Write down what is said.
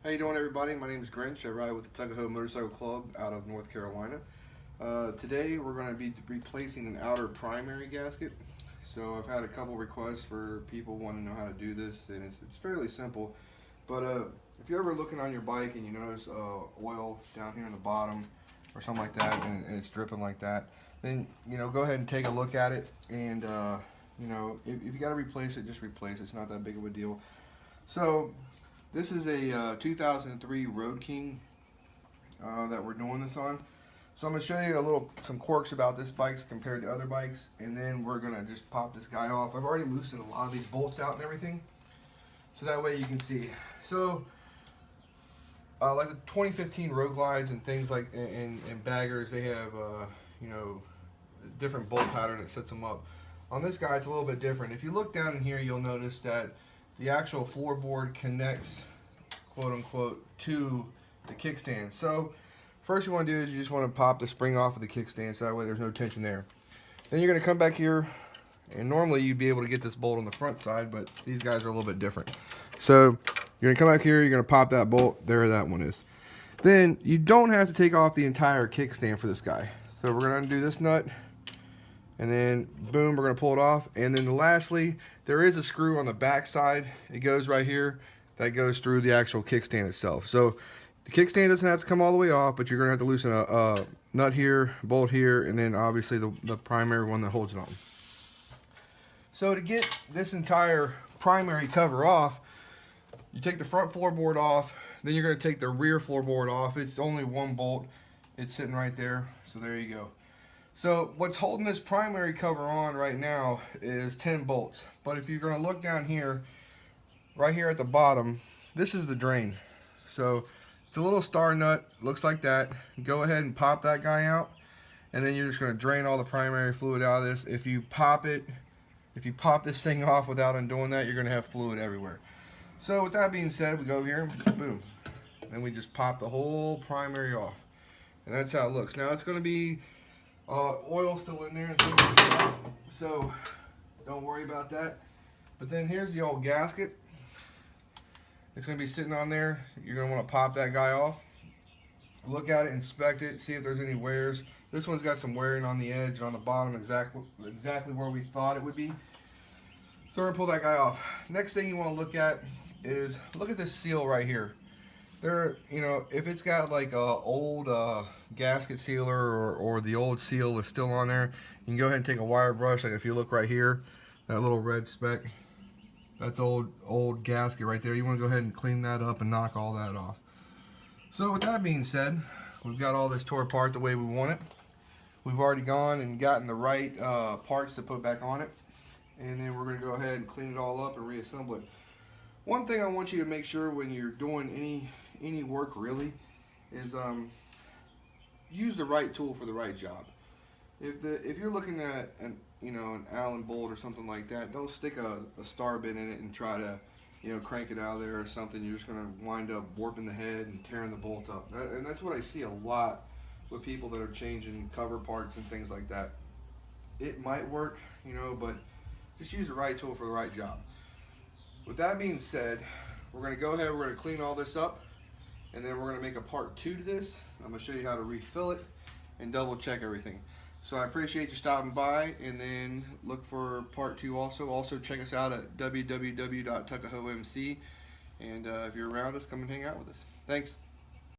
How you doing, everybody? My name is Grinch. I ride with the Tuckahoe Motorcycle Club out of North Carolina. Today we're going to be replacing an outer primary gasket. So I've had a couple requests for people wanting to know how to do this, and it's fairly simple. But if you're ever looking on your bike and you notice oil down here in the bottom or something like that, and it's dripping like that, then go ahead and take a look at it. And if you got to replace it, just replace it. It's not that big of a deal. So this is a 2003 Road King that we're doing this on. So I'm going to show you some quirks about this bike compared to other bikes, and then we're going to just pop this guy off. I've already loosened a lot of these bolts out and everything, so that way you can see. So like the 2015 Road Glides and things like and baggers, they have different bolt pattern that sets them up. On this guy, it's a little bit different. If you look down in here, you'll notice that the actual floorboard connects, quote unquote, to the kickstand. So first you want to do is you just want to pop the spring off of the kickstand, so that way there's no tension there. Then you're going to come back here, and normally you'd be able to get this bolt on the front side, but these guys are a little bit different. So you're going to come back here, you're going to pop that bolt, there that one is. Then you don't have to take off the entire kickstand for this guy. So we're going to undo this nut, and then boom, we're going to pull it off. And then lastly, there is a screw on the back side. It goes right here, that goes through the actual kickstand itself. So the kickstand doesn't have to come all the way off, but you're going to have to loosen a nut here, bolt here, and then obviously the primary one that holds it on. So to get this entire primary cover off, you take the front floorboard off, then you're going to take the rear floorboard off. It's only one bolt. It's sitting right there, so there you go. So what's holding this primary cover on right now is 10 bolts. But if you're going to look down here, right here at the bottom, this is the drain. So it's a little star nut, looks like that. Go ahead and pop that guy out, and then you're just going to drain all the primary fluid out of this. If you pop this thing off without undoing that, you're going to have fluid everywhere. So with that being said, we go here, boom, and we just pop the whole primary off. And that's how it looks. Now it's going to be oil still in there, so don't worry about that. But then here's the old gasket. It's going to be sitting on there. You're going to want to pop that guy off. Look at it, inspect it, see if there's any wears. This one's got some wearing on the edge and on the bottom, exactly where we thought it would be. So we're going to pull that guy off. Next thing you want to look at is, look at this seal right here. There, if it's got like a old gasket sealer or the old seal is still on there, you can go ahead and take a wire brush. Like if you look right here, that little red speck, that's old gasket right there. You want to go ahead and clean that up and knock all that off. So with that being said, we've got all this tore apart the way we want it. We've already gone and gotten the right parts to put back on it, and then we're going to go ahead and clean it all up and reassemble it. One thing I want you to make sure when you're doing any work really is use the right tool for the right job. If you're looking at an Allen bolt or something like that, don't stick a star bit in it and try to crank it out of there or something. You're just going to wind up warping the head and tearing the bolt up. And that's what I see a lot with people that are changing cover parts and things like that. It might work, but just use the right tool for the right job. With that being said, we're going to go ahead, we're going to clean all this up, and then we're going to make a part 2 to this. I'm going to show you how to refill it and double check everything. So I appreciate you stopping by, and then look for part 2 also. Also check us out at www.tuckahoemc, and if you're around us, come and hang out with us. Thanks.